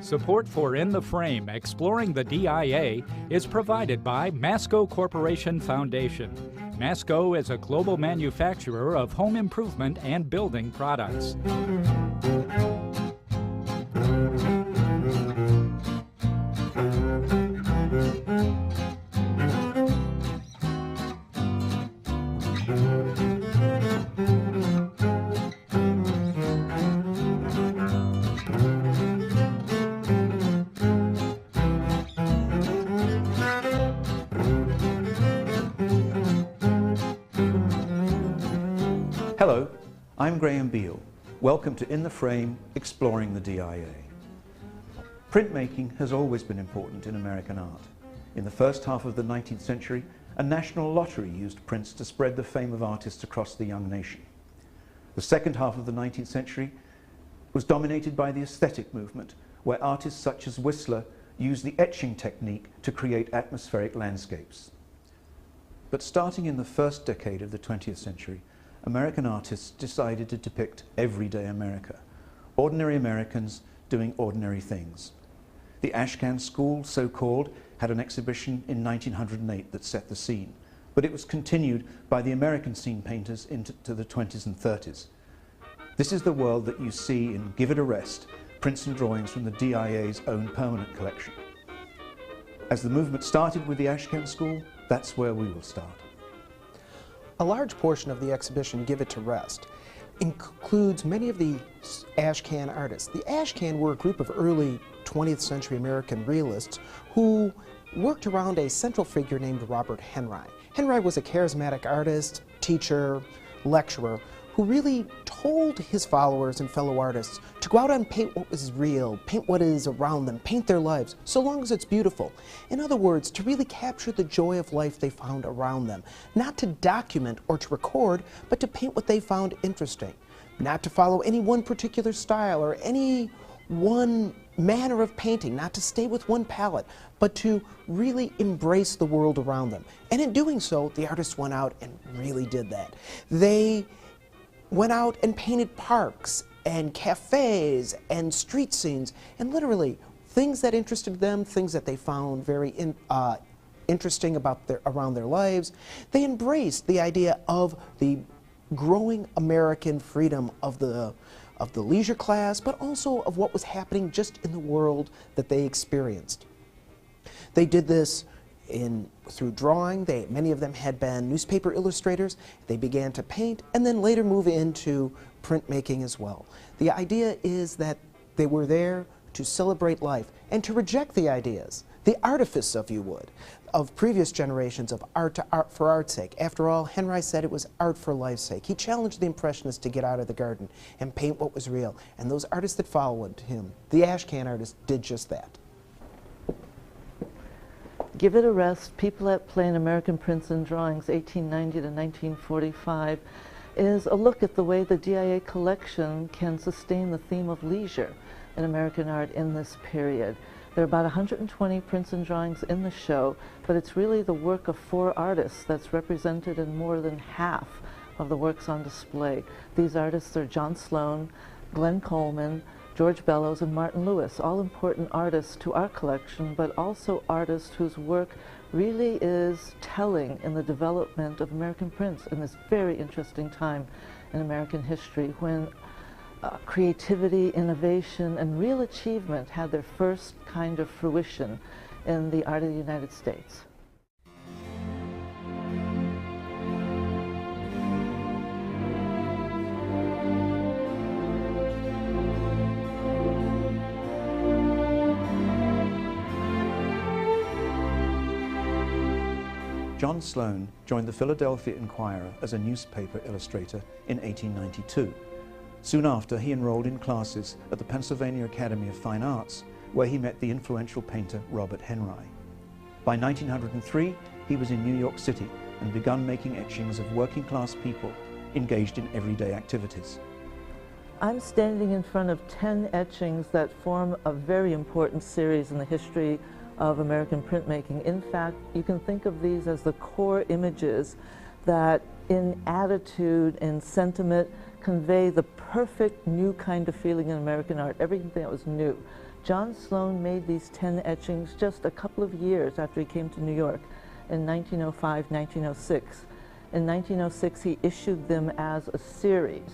Support for In the Frame, Exploring the DIA, is provided by MASCO Corporation Foundation. MASCO is a global manufacturer of home improvement and building products. Hello, I'm Graham Beale. Welcome to In the Frame, Exploring the DIA. Printmaking has always been important in American art. In the first half of the 19th century, a national lottery used prints to spread the fame of artists across the young nation. The second half of the 19th century was dominated by the aesthetic movement, where artists such as Whistler used the etching technique to create atmospheric landscapes. But starting in the first decade of the 20th century, American artists decided to depict everyday America, ordinary Americans doing ordinary things. The Ashcan School, so called, had an exhibition in 1908 that set the scene, but it was continued by the American scene painters into the 20s and 30s. This is the world that you see in Give It a Rest, prints and drawings from the DIA's own permanent collection. As the movement started with the Ashcan School, that's where we will start. A large portion of the exhibition, Give It to Rest, includes many of the Ashcan artists. The Ashcan were a group of early 20th century American realists who worked around a central figure named Robert Henry. Henry was a charismatic artist, teacher, lecturer, who really told his followers and fellow artists to go out and paint what was real, paint what is around them, paint their lives, so long as it's beautiful. In other words, to really capture the joy of life they found around them. Not to document or to record, but to paint what they found interesting. Not to follow any one particular style or any one manner of painting, not to stay with one palette, but to really embrace the world around them. And in doing so, the artists went out and really did that. They went out and painted parks and cafes and street scenes, and literally things that interested them, things that they found very interesting about around their lives. They embraced the idea of the growing American freedom of the leisure class, but also of what was happening just in the world that they experienced. They did this through drawing. Many of them had been newspaper illustrators. They began to paint and then later move into printmaking as well. The idea is that they were there to celebrate life and to reject the ideas, the artifice, if you would, of previous generations of art to art for art's sake. After all, Henry said it was art for life's sake. He challenged the Impressionists to get out of the garden and paint what was real. And those artists that followed him, the Ashcan artists, did just that. Give It a Rest, People at Play in American Prints and Drawings, 1890 to 1945, is a look at the way the DIA collection can sustain the theme of leisure in American art in this period. There are about 120 prints and drawings in the show, but it's really the work of 4 artists that's represented in more than half of the works on display. These artists are John Sloan, Glenn Coleman, George Bellows, and Martin Lewis, all important artists to our collection, but also artists whose work really is telling in the development of American prints in this very interesting time in American history when creativity, innovation, and real achievement had their first kind of fruition in the art of the United States. John Sloan joined the Philadelphia Inquirer as a newspaper illustrator in 1892. Soon after, he enrolled in classes at the Pennsylvania Academy of Fine Arts, where he met the influential painter Robert Henry. By 1903, he was in New York City and begun making etchings of working-class people engaged in everyday activities. I'm standing in front of 10 etchings that form a very important series in the history of American printmaking. In fact, you can think of these as the core images that in attitude and sentiment convey the perfect new kind of feeling in American art, everything that was new. John Sloan made these 10 etchings just a couple of years after he came to New York in 1905, 1906. In 1906, he issued them as a series.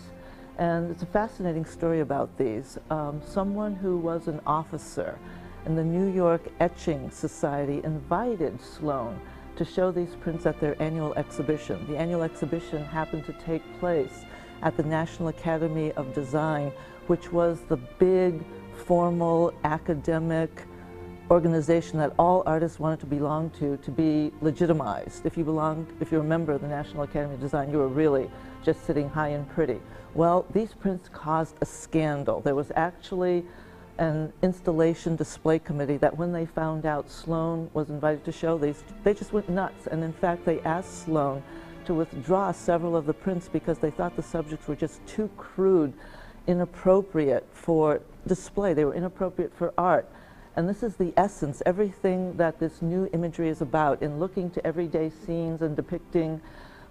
And it's a fascinating story about these. Someone who was an officer in the New York Etching Society invited Sloan to show these prints at their annual exhibition. The annual exhibition happened to take place at the National Academy of Design, which was the big, formal, academic organization that all artists wanted to belong to be legitimized. If you were a member of the National Academy of Design, you were really just sitting high and pretty. Well, these prints caused a scandal. There was actually an installation display committee that when they found out Sloan was invited to show these, they just went nuts. And in fact, they asked Sloan to withdraw several of the prints because they thought the subjects were just too crude, inappropriate for display. They were inappropriate for art. And this is the essence, everything that this new imagery is about, in looking to everyday scenes and depicting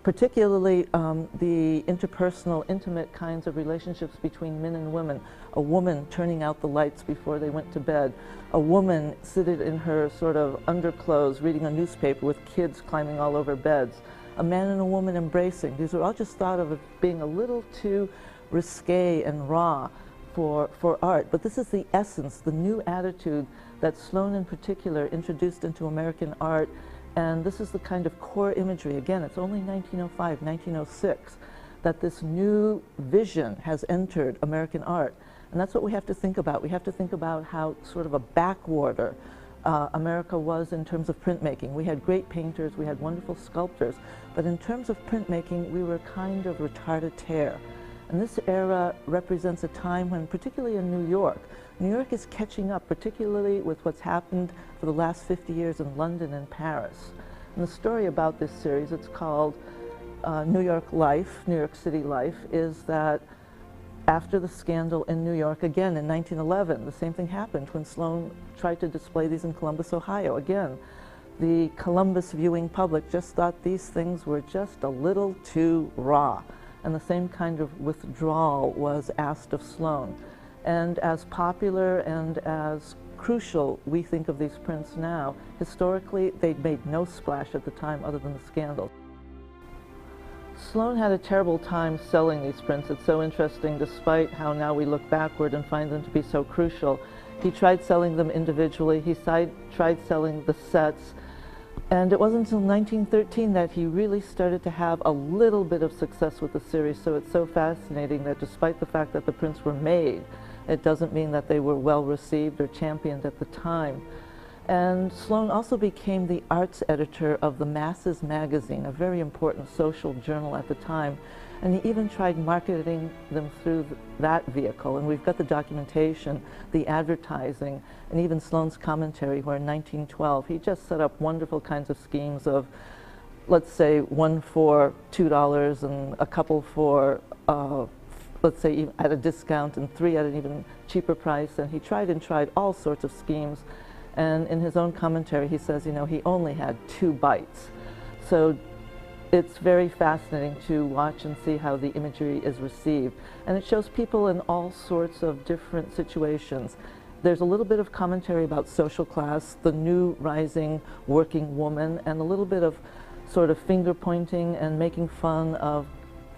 particularly the interpersonal, intimate kinds of relationships between men and women. A woman turning out the lights before they went to bed. A woman seated in her sort of underclothes reading a newspaper with kids climbing all over beds. A man and a woman embracing. These are all just thought of as being a little too risque and raw for art, but this is the essence, the new attitude that Sloan in particular introduced into American art, and this is the kind of core imagery. Again, it's only 1905, 1906 that this new vision has entered American art, and that's what we have to think about. We have to think about how sort of a backwater America was in terms of printmaking. We had great painters, we had wonderful sculptors, but in terms of printmaking, we were kind of retardataire. And this era represents a time when, particularly in New York is catching up, particularly with what's happened for the last 50 years in London and Paris. And the story about this series, it's called New York Life, New York City Life, is that after the scandal in New York, again in 1911, the same thing happened when Sloan tried to display these in Columbus, Ohio. Again, the Columbus viewing public just thought these things were just a little too raw. And the same kind of withdrawal was asked of Sloan. And as popular and as crucial we think of these prints now, historically they'd made no splash at the time other than the scandal. Sloan had a terrible time selling these prints. It's so interesting, despite how now we look backward and find them to be so crucial. He tried selling them individually, he tried selling the sets, and it wasn't until 1913 that he really started to have a little bit of success with the series. So it's so fascinating that despite the fact that the prints were made, it doesn't mean that they were well received or championed at the time. And Sloan also became the arts editor of the Masses magazine, a very important social journal at the time. And he even tried marketing them through that vehicle. And we've got the documentation, the advertising, and even Sloan's commentary, where in 1912 he just set up wonderful kinds of schemes of, let's say, one for $2 and a couple for, let's say, even at a discount, and three at an even cheaper price. And he tried all sorts of schemes. And in his own commentary, he says, you know, he only had 2 bites. So it's very fascinating to watch and see how the imagery is received. And it shows people in all sorts of different situations. There's a little bit of commentary about social class, the new rising working woman, and a little bit of sort of finger pointing and making fun of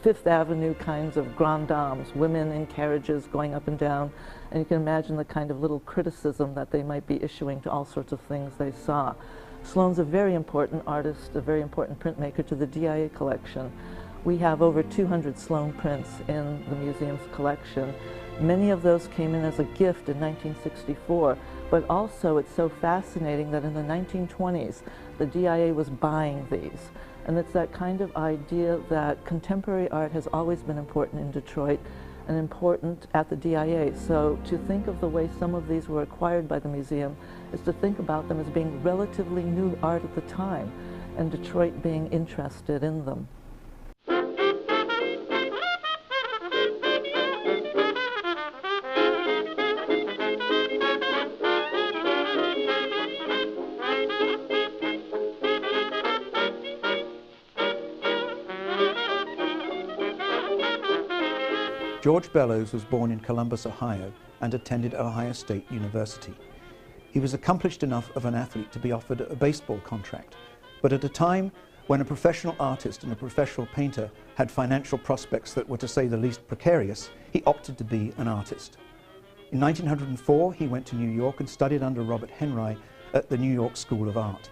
Fifth Avenue kinds of grand dames, women in carriages going up and down. And you can imagine the kind of little criticism that they might be issuing to all sorts of things they saw. Sloan's a very important artist, a very important printmaker to the DIA collection. We have over 200 Sloan prints in the museum's collection. Many of those came in as a gift in 1964, but also it's so fascinating that in the 1920s, the DIA was buying these. And it's that kind of idea that contemporary art has always been important in Detroit and important at the DIA. So to think of the way some of these were acquired by the museum is to think about them as being relatively new art at the time, and Detroit being interested in them. George Bellows was born in Columbus, Ohio, and attended Ohio State University. He was accomplished enough of an athlete to be offered a baseball contract, but at a time when a professional artist and a professional painter had financial prospects that were, to say the least, precarious, he opted to be an artist. In 1904, he went to New York and studied under Robert Henry at the New York School of Art.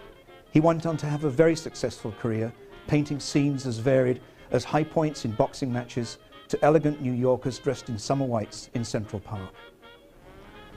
He went on to have a very successful career, painting scenes as varied as high points in boxing matches to elegant New Yorkers dressed in summer whites in Central Park.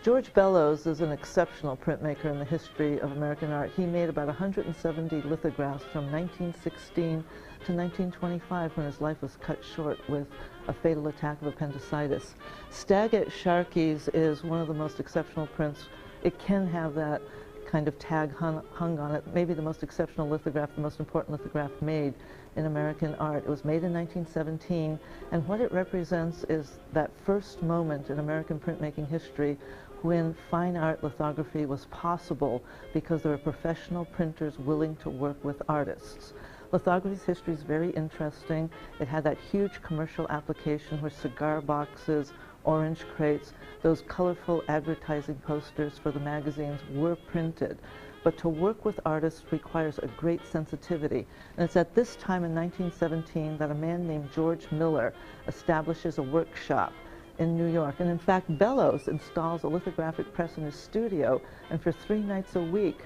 George Bellows is an exceptional printmaker in the history of American art. He made about 170 lithographs from 1916 to 1925, when his life was cut short with a fatal attack of appendicitis. Stag at Sharkey's is one of the most exceptional prints. It can have that kind of tag hung on it, maybe the most exceptional lithograph, the most important lithograph made in American art. It was made in 1917, and what it represents is that first moment in American printmaking history when fine art lithography was possible because there were professional printers willing to work with artists. Lithography's history is very interesting. It had that huge commercial application where cigar boxes, orange crates, those colorful advertising posters for the magazines were printed. But to work with artists requires a great sensitivity. And it's at this time in 1917 that a man named George Miller establishes a workshop in New York. And in fact, Bellows installs a lithographic press in his studio, and for 3 nights a week,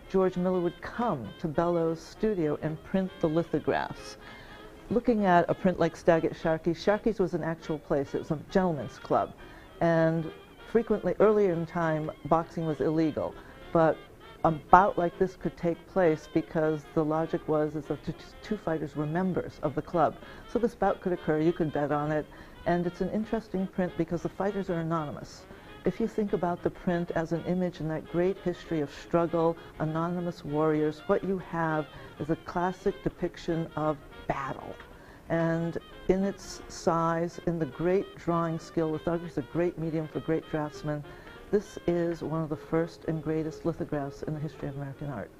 George Miller would come to Bellows' studio and print the lithographs. Looking at a print like Stag at Sharkey's, Sharkey's was an actual place. It was a gentleman's club. And frequently, earlier in time, boxing was illegal. But a bout like this could take place because the logic was is that the two fighters were members of the club. So this bout could occur, you could bet on it, and it's an interesting print because the fighters are anonymous. If you think about the print as an image in that great history of struggle, anonymous warriors, what you have is a classic depiction of battle. And in its size, in the great drawing skill, lithography is a great medium for great draftsmen. This is one of the first and greatest lithographs in the history of American art.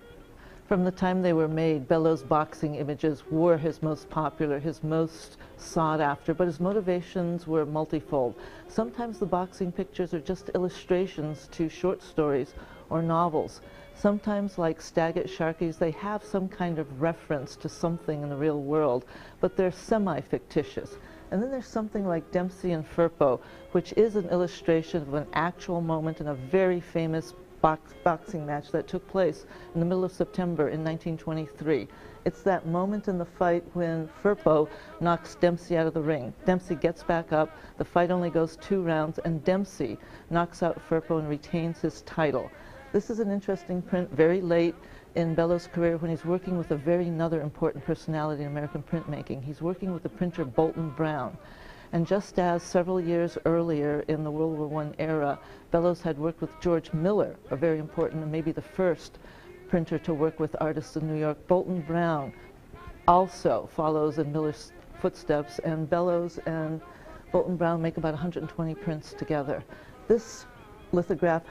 From the time they were made, Bellows' boxing images were his most popular, his most sought after, but his motivations were multifold. Sometimes the boxing pictures are just illustrations to short stories or novels. Sometimes, like Stag at Sharkey's, they have some kind of reference to something in the real world, but they're semi-fictitious. And then there's something like Dempsey and Firpo, which is an illustration of an actual moment in a very famous boxing match that took place in the middle of September in 1923. It's that moment in the fight when Firpo knocks Dempsey out of the ring. Dempsey gets back up, the fight only goes 2 rounds, and Dempsey knocks out Firpo and retains his title. This is an interesting print very late in Bellows' career when he's working with another important personality in American printmaking. He's working with the printer Bolton Brown. And just as several years earlier in the World War I era, Bellows had worked with George Miller, a very important and maybe the first printer to work with artists in New York, Bolton Brown also follows in Miller's footsteps, and Bellows and Bolton Brown make about 120 prints together. This lithograph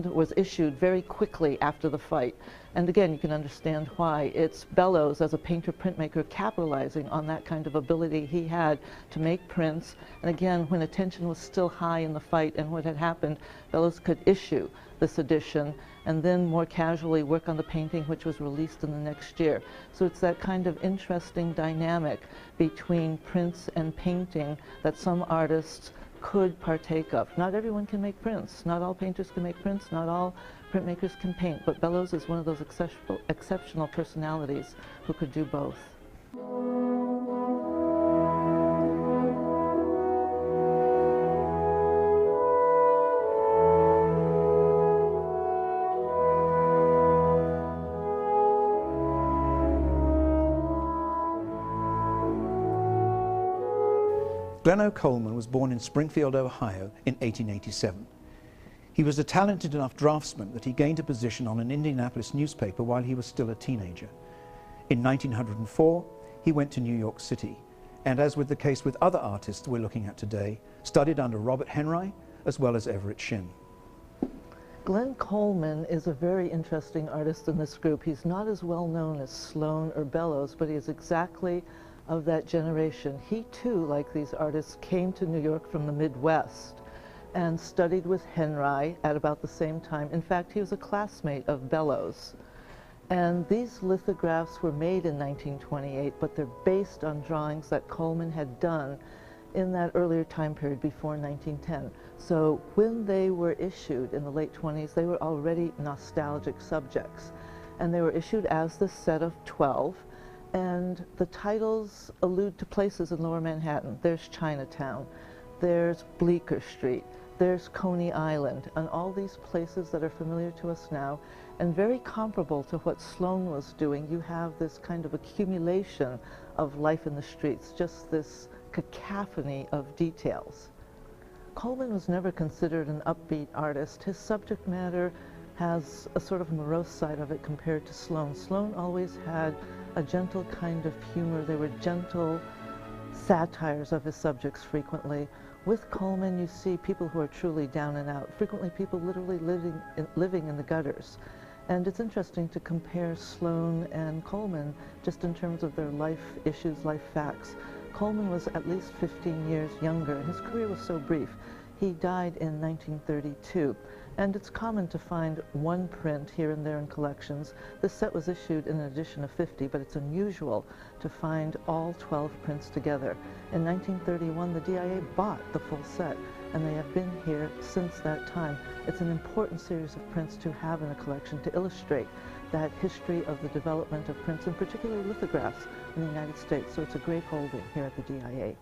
was issued very quickly after the fight. And again, you can understand why. It's Bellows as a painter printmaker capitalizing on that kind of ability he had to make prints. And again, when attention was still high in the fight and what had happened, Bellows could issue this edition and then more casually work on the painting, which was released in the next year. So it's that kind of interesting dynamic between prints and painting that some artists could partake of. Not everyone can make prints. Not all painters can make prints. Not all printmakers can paint. But Bellows is one of those exceptional personalities who could do both. Gleno Coleman was born in Springfield, Ohio in 1887. He was a talented enough draftsman that he gained a position on an Indianapolis newspaper while he was still a teenager. In 1904, he went to New York City, and as with the case with other artists we're looking at today, studied under Robert Henry as well as Everett Shinn. Glenn Coleman is a very interesting artist in this group. He's not as well known as Sloan or Bellows, but he is exactly of that generation. He too, like these artists, came to New York from the Midwest and studied with Henry at about the same time. In fact, he was a classmate of Bellows. And these lithographs were made in 1928, but they're based on drawings that Coleman had done in that earlier time period before 1910. So when they were issued in the late 20s, they were already nostalgic subjects. And they were issued as the set of 12. And the titles allude to places in Lower Manhattan. There's Chinatown, there's Bleecker Street, there's Coney Island, and all these places that are familiar to us now and very comparable to what Sloan was doing. You have this kind of accumulation of life in the streets, just this cacophony of details. Coleman was never considered an upbeat artist. His subject matter has a sort of morose side of it compared to Sloan. Sloan always had a gentle kind of humor. They were gentle satires of his subjects frequently. With Coleman, you see people who are truly down and out, frequently people literally living in the gutters. And it's interesting to compare Sloan and Coleman just in terms of their life issues, life facts. Coleman was at least 15 years younger, and his career was so brief. He died in 1932, and it's common to find one print here and there in collections. This set was issued in an edition of 50, but it's unusual to find all 12 prints together. In 1931, the DIA bought the full set, and they have been here since that time. It's an important series of prints to have in a collection to illustrate that history of the development of prints, and particularly lithographs in the United States. So it's a great holding here at the DIA.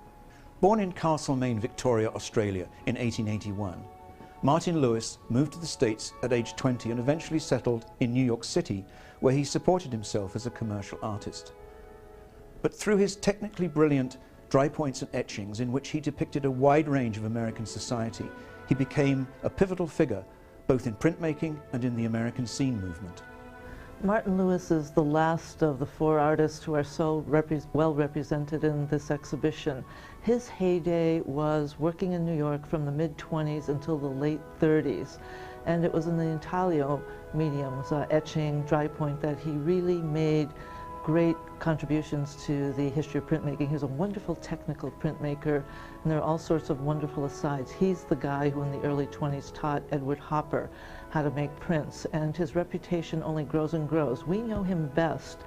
Born in Castlemaine, Victoria, Australia in 1881, Martin Lewis moved to the States at age 20 and eventually settled in New York City, where he supported himself as a commercial artist. But through his technically brilliant dry points and etchings, in which he depicted a wide range of American society, he became a pivotal figure both in printmaking and in the American scene movement. Martin Lewis is the last of the four artists who are so well represented in this exhibition. His heyday was working in New York from the mid-20s until the late 30s. And it was in the intaglio mediums, etching, dry point, that he really made great contributions to the history of printmaking. He was a wonderful technical printmaker, and there are all sorts of wonderful asides. He's the guy who in the early 20s taught Edward Hopper how to make prints, and his reputation only grows and grows. We know him best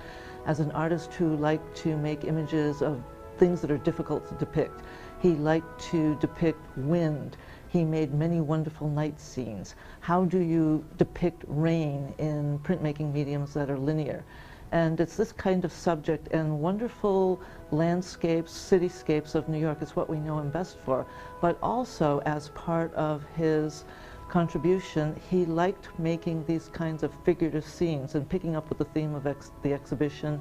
as an artist who liked to make images of things that are difficult to depict. He liked to depict wind. He made many wonderful night scenes. How do you depict rain in printmaking mediums that are linear? And it's this kind of subject, and wonderful landscapes, cityscapes of New York is what we know him best for. But also, as part of his contribution, he liked making these kinds of figurative scenes and picking up with the theme of the exhibition,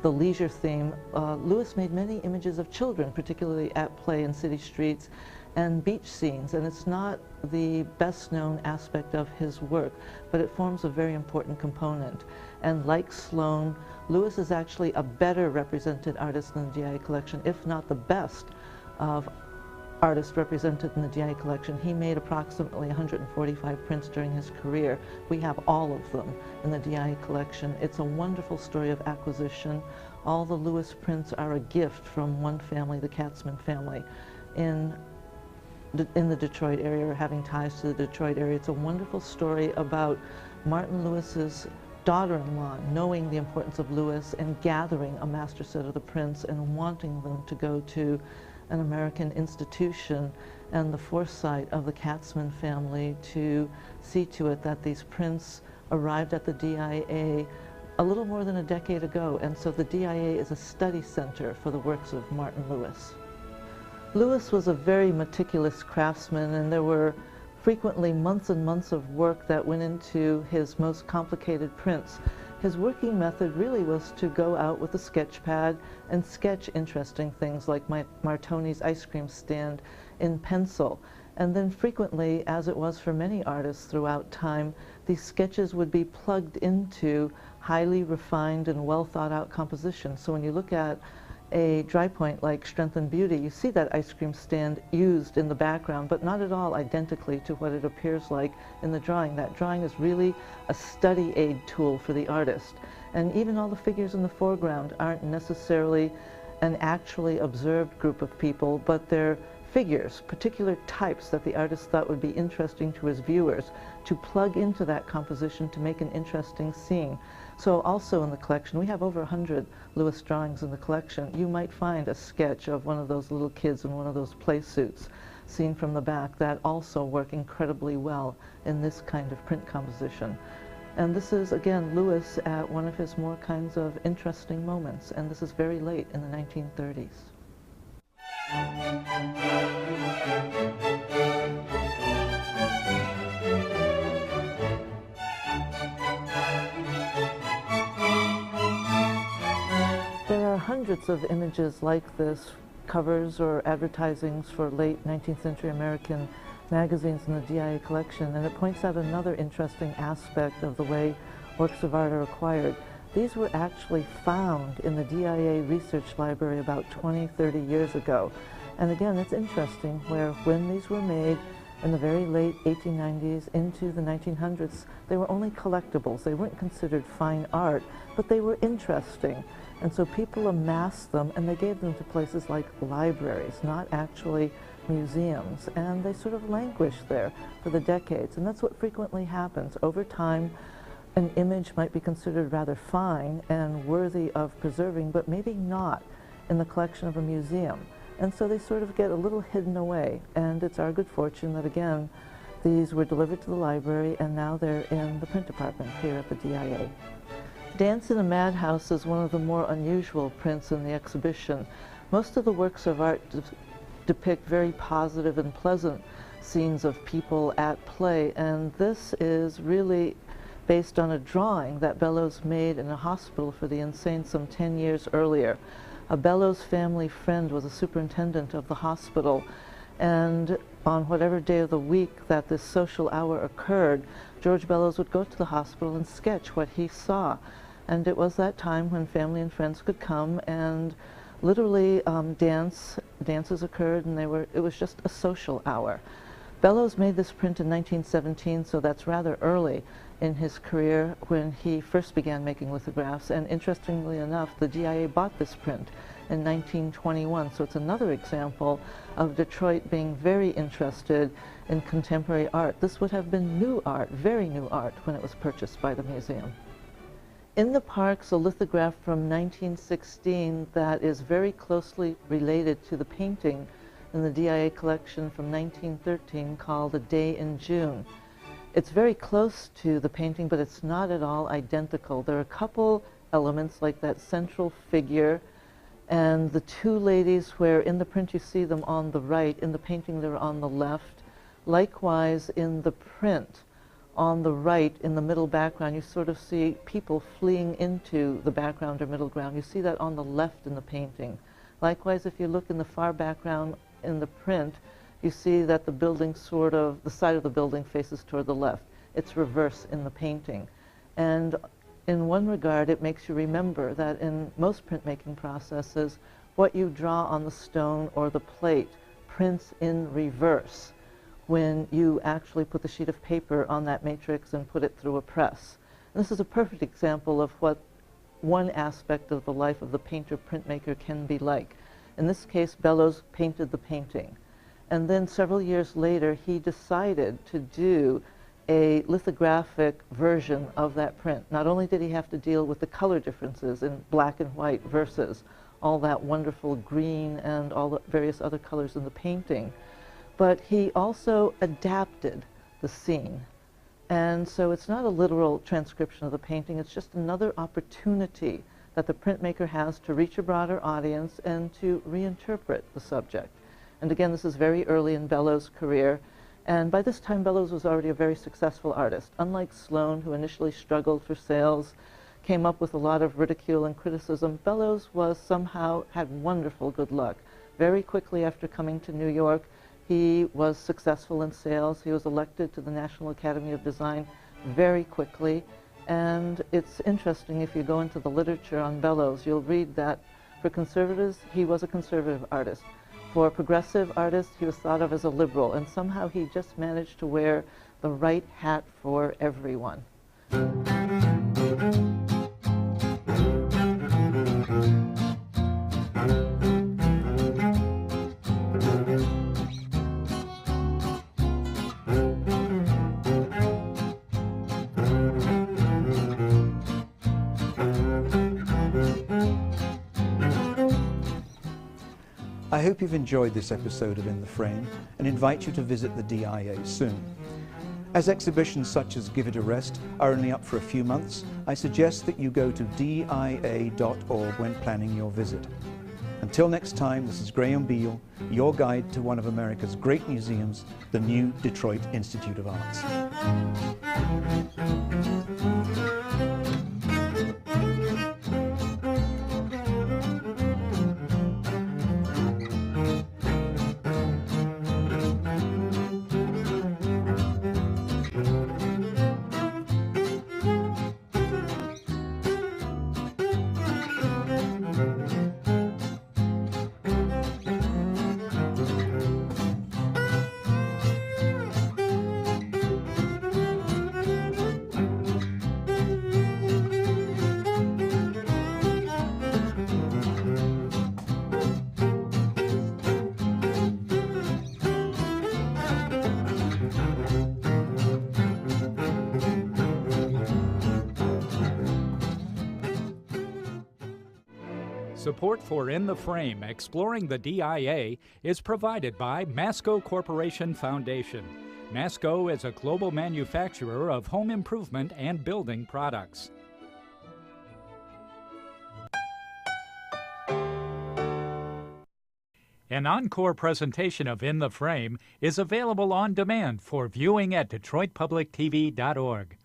the leisure theme. Lewis made many images of children, particularly at play in city streets, and beach scenes, and it's not the best known aspect of his work, but it forms a very important component. And like Sloan, Lewis is actually a better represented artist in the DIA collection, if not the best of artists represented in the DIA collection. He made approximately 145 prints during his career. We have all of them in the DIA collection. It's a wonderful story of acquisition. All the Lewis prints are a gift from one family, the Katzman family, in the Detroit area, or having ties to the Detroit area. It's a wonderful story about Martin Lewis's daughter-in-law knowing the importance of Lewis and gathering a master set of the prints and wanting them to go to an American institution, and the foresight of the Katzman family to see to it that these prints arrived at the DIA a little more than a decade ago. And so the DIA is a study center for the works of Martin Lewis. Lewis was a very meticulous craftsman, and there were frequently months and months of work that went into his most complicated prints. His working method really was to go out with a sketch pad and sketch interesting things like Martoni's ice cream stand in pencil. And then frequently, as it was for many artists throughout time, these sketches would be plugged into highly refined and well thought out compositions. So when you look at a dry point like Strength and Beauty, you see that ice cream stand used in the background, but not at all identically to what it appears like in the drawing. That drawing is really a study aid tool for the artist. And even all the figures in the foreground aren't necessarily an actually observed group of people, but they're figures, particular types that the artist thought would be interesting to his viewers to plug into that composition to make an interesting scene. So also in the collection, we have over 100 Lewis drawings in the collection. You might find a sketch of one of those little kids in one of those play suits seen from the back that also work incredibly well in this kind of print composition. And this is, again, Lewis at one of his more kinds of interesting moments, and this is very late in the 1930s. There are hundreds of images like this, covers or advertisings for late 19th century American magazines in the DIA collection, and it points out another interesting aspect of the way works of art are acquired. These were actually found in the DIA research library about 20, 30 years ago. And again, it's interesting where when these were made in the very late 1890s into the 1900s, they were only collectibles. They weren't considered fine art, but they were interesting. And so people amassed them and they gave them to places like libraries, not actually museums. And they sort of languished there for the decades. And that's what frequently happens. Over time, an image might be considered rather fine and worthy of preserving, but maybe not in the collection of a museum. And so they sort of get a little hidden away. And it's our good fortune that, again, these were delivered to the library and now they're in the print department here at the DIA. Dance in a Madhouse is one of the more unusual prints in the exhibition. Most of the works of art depict very positive and pleasant scenes of people at play, and this is really based on a drawing that Bellows made in a hospital for the insane some 10 years earlier. A Bellows family friend was a superintendent of the hospital, and on whatever day of the week that this social hour occurred, George Bellows would go to the hospital and sketch what he saw. And it was that time when family and friends could come and literally dances occurred, and it was just a social hour. Bellows made this print in 1917, so that's rather early in his career when he first began making lithographs. And interestingly enough, the DIA bought this print in 1921, so it's another example of Detroit being very interested in contemporary art. This would have been new art, very new art, when it was purchased by the museum. In the Park's a lithograph from 1916 that is very closely related to the painting in the DIA collection from 1913 called A Day in June. It's very close to the painting, but it's not at all identical. There are a couple elements like that central figure and the two ladies where in the print you see them on the right, in the painting they're on the left. Likewise in the print, on the right in the middle background, you sort of see people fleeing into the background or middle ground. You see that on the left in the painting. Likewise, if you look in the far background in the print, you see that the building the side of the building faces toward the left. It's reverse in the painting. And in one regard, it makes you remember that in most printmaking processes, what you draw on the stone or the plate prints in reverse when you actually put the sheet of paper on that matrix and put it through a press. And this is a perfect example of what one aspect of the life of the painter-printmaker can be like. In this case, Bellows painted the painting. And then several years later, he decided to do a lithographic version of that print. Not only did he have to deal with the color differences in black and white versus all that wonderful green and all the various other colors in the painting, but he also adapted the scene. And so it's not a literal transcription of the painting, it's just another opportunity that the printmaker has to reach a broader audience and to reinterpret the subject. And again, this is very early in Bellows' career, and by this time Bellows was already a very successful artist. Unlike Sloan, who initially struggled for sales, came up with a lot of ridicule and criticism, Bellows had wonderful good luck. Very quickly after coming to New York, he was successful in sales. He was elected to the National Academy of Design very quickly. And it's interesting, if you go into the literature on Bellows, you'll read that for conservatives, he was a conservative artist. For progressive artists, he was thought of as a liberal. And somehow he just managed to wear the right hat for everyone. I hope you've enjoyed this episode of In the Frame and invite you to visit the DIA soon. As exhibitions such as Give It a Rest are only up for a few months, I suggest that you go to dia.org when planning your visit. Until next time, this is Graham Beale, your guide to one of America's great museums, the new Detroit Institute of Arts. Support for In the Frame, Exploring the DIA, is provided by MASCO Corporation Foundation. MASCO is a global manufacturer of home improvement and building products. An encore presentation of In the Frame is available on demand for viewing at DetroitPublicTV.org.